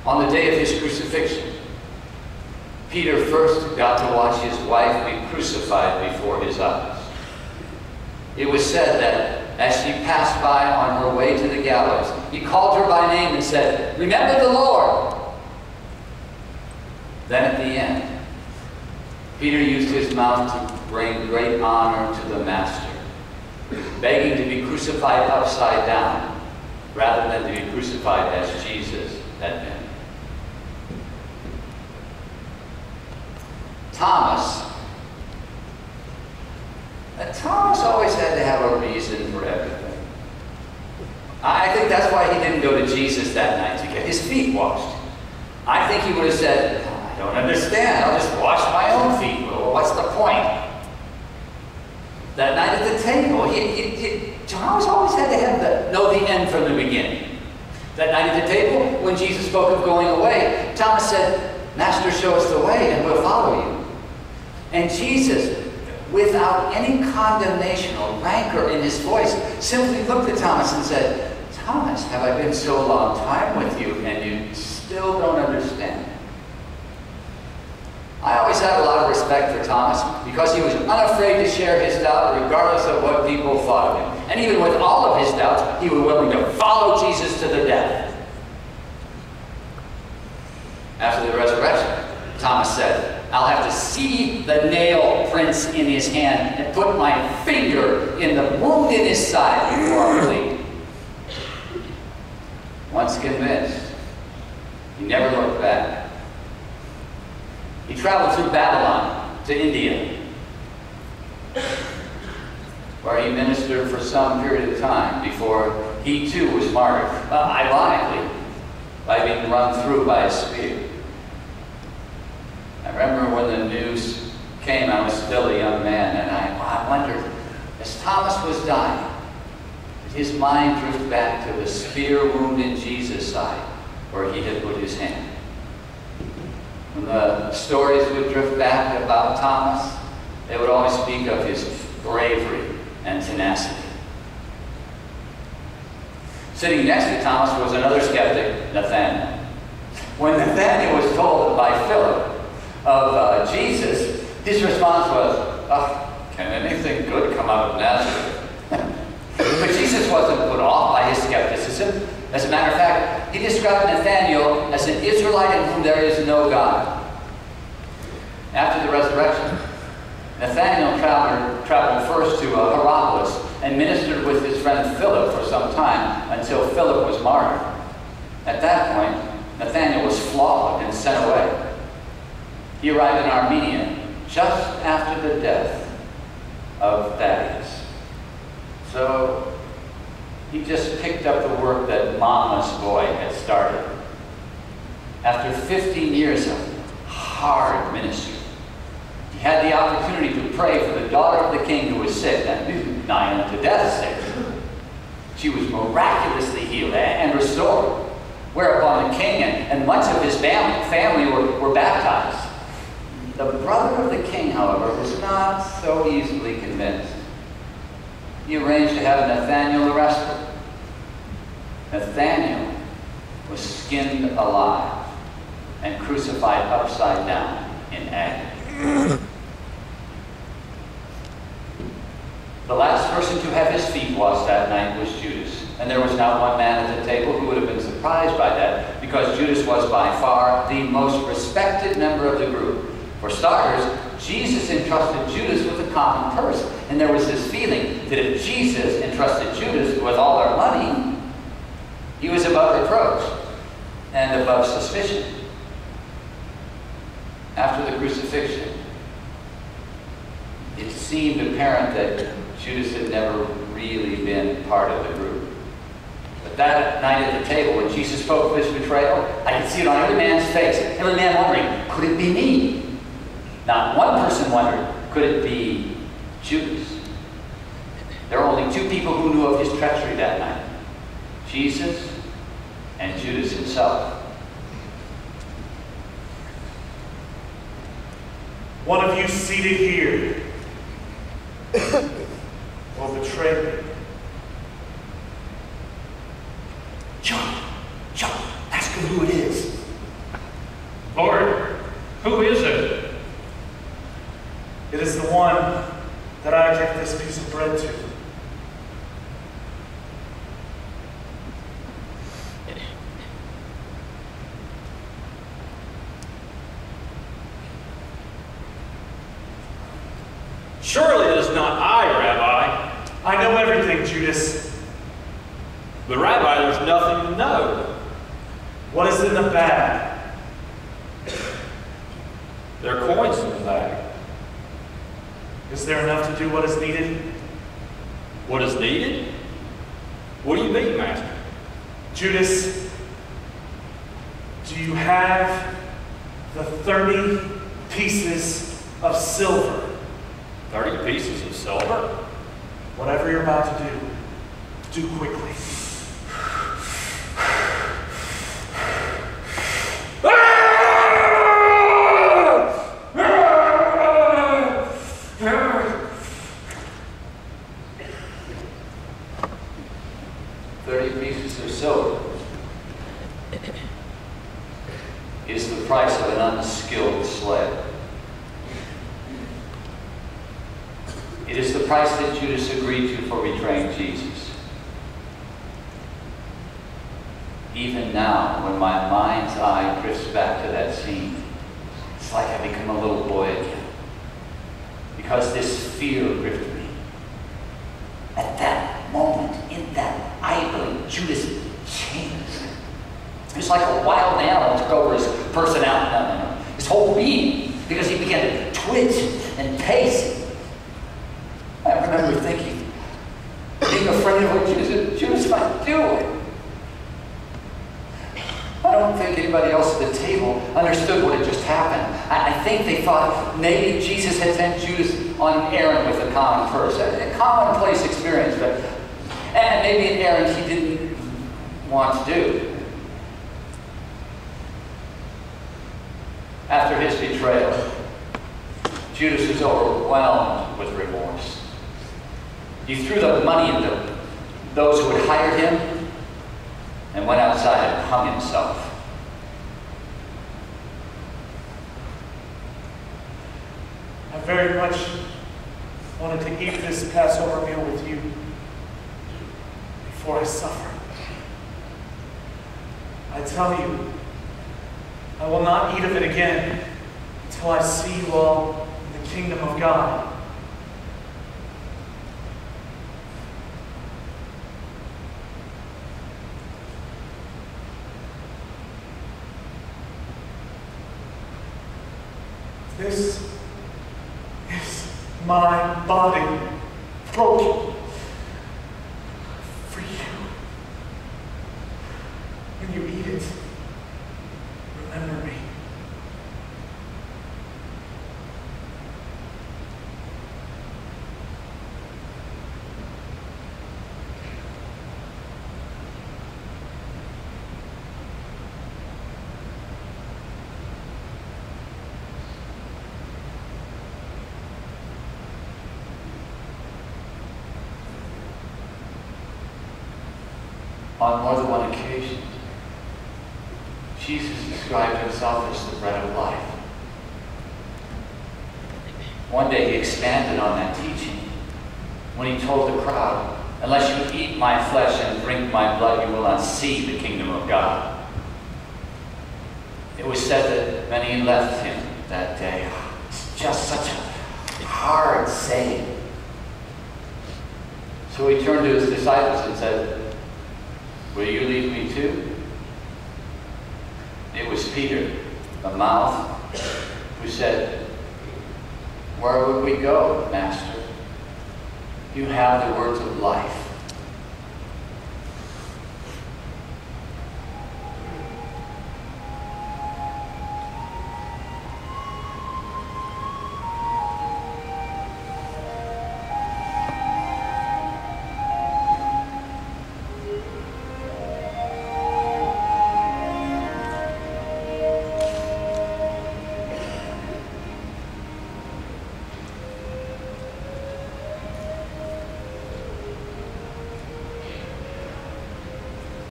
On the day of his crucifixion, Peter first got to watch his wife be crucified before his eyes. It was said that as she passed by on her way to the gallows, he called her by name and said, "Remember the Lord." Then at the end, Peter used his mouth to bring great honor to the Master, begging to be crucified upside down rather than to be crucified as Jesus had been. Thomas always had to have a reason for everything. I think that's why he didn't go to Jesus that night to get his feet washed. I think he would have said, "I don't understand. I'll just wash my own feet. Well, what's the point?" That night at the table, Thomas always had to know the end from the beginning. That night at the table, when Jesus spoke of going away, Thomas said, "Master, show us the way and we'll follow you." And Jesus, without any condemnation or rancor in his voice, simply looked at Thomas and said, "Thomas, have I been so long time with you and you still don't understand?" I always had a lot of respect for Thomas because he was unafraid to share his doubt regardless of what people thought of him. And even with all of his doubts, he was willing to follow Jesus to the death. After the resurrection, Thomas said, "I'll have to see the nail prints in his hand and put my finger in the wound in his side before I believe." Once convinced, he never looked back. He traveled through Babylon to India, where he ministered for some period of time before he too was martyred, ironically, by being run through by a spear. I remember when the news came, I was still a young man, and I wondered, as Thomas was dying, did his mind drift back to the spear wound in Jesus' side where he had put his hand? When the stories would drift back about Thomas, they would always speak of his bravery and tenacity. Sitting next to Thomas was another skeptic, Nathanael. When Nathanael was told by Philip of Jesus, his response was, "Can anything good come out of Nazareth?" But Jesus wasn't put off by his skepticism. As a matter of fact, he described Nathanael as an Israelite in whom there is no God. After the resurrection, Nathanael traveled first to Hierapolis and ministered with his friend Philip for some time until Philip was martyred. At that point, Nathanael was flogged and sent away. He arrived in Armenia just after the death of Thaddeus. So he just picked up the work that Mama's boy had started. After 15 years of hard ministry, he had the opportunity to pray for the daughter of the king who was sick, and nigh unto death sick. She was miraculously healed and restored, whereupon the king and much of his family were baptized. The brother of the king, however, was not so easily convinced. He arranged to have Nathanael arrested. Nathanael was skinned alive and crucified upside down in agony. The last person to have his feet washed that night was Judas. And there was not one man at the table who would have been surprised by that, because Judas was by far the most respected member of the group. For starters, Jesus entrusted Judas with a common purse. And there was this feeling that if Jesus entrusted Judas with all their money, he was above reproach and above suspicion. After the crucifixion, it seemed apparent that Judas had never really been part of the group. But that night at the table, when Jesus spoke of his betrayal, I could see it on every man's face. Every man wondering, could it be me? Not one person wondered, could it be Judas? There were only two people who knew of his treachery that night: Jesus and Judas himself. One of you seated here will betray me. John, ask him who it is. this piece of bread to? Surely it is not I, Rabbi. I know everything, Judas. But Rabbi, there's nothing to know. What is in the bag? There are coins in the bag. Is there enough to do what is needed? What is needed? What do you mean, Master? Judas, do you have the 30 pieces of silver? 30 pieces of silver? Whatever you're about to do quickly. Is the price of an unskilled slave. It is the price that Judas agreed to for betraying Jesus. Even now, when my mind's eye drifts back to that scene, it's like I become a little boy again. Because this fear gripped me. At that moment, in that idling, Judas changed. It was like a wild animal took over his personality, his whole being, because he began to twitch and pace. I remember thinking, being afraid of what Judas might do. I don't think anybody else at the table understood what had just happened. I think they thought maybe Jesus had sent Judas on an errand with a common purse, a commonplace experience, and maybe an errand he didn't want to do. After his betrayal, Judas was overwhelmed with remorse. He threw the money into those who had hired him and went outside and hung himself. I very much wanted to eat this Passover meal with you before I suffer. I tell you, I will not eat of it again until I see you all in the kingdom of God. This is my body broken for you. When you eat it, remember me. On more than one occasion, Jesus described himself as the bread of life. One day he expanded on that teaching when he told the crowd, "Unless you eat my flesh and drink my blood, you will not see the kingdom of God." It was said that many left him that day. It's just such a hard saying. So he turned to his disciples and said, "Will you leave me too?" It was Peter, the mouth, who said, "Where would we go, Master? You have the words of life.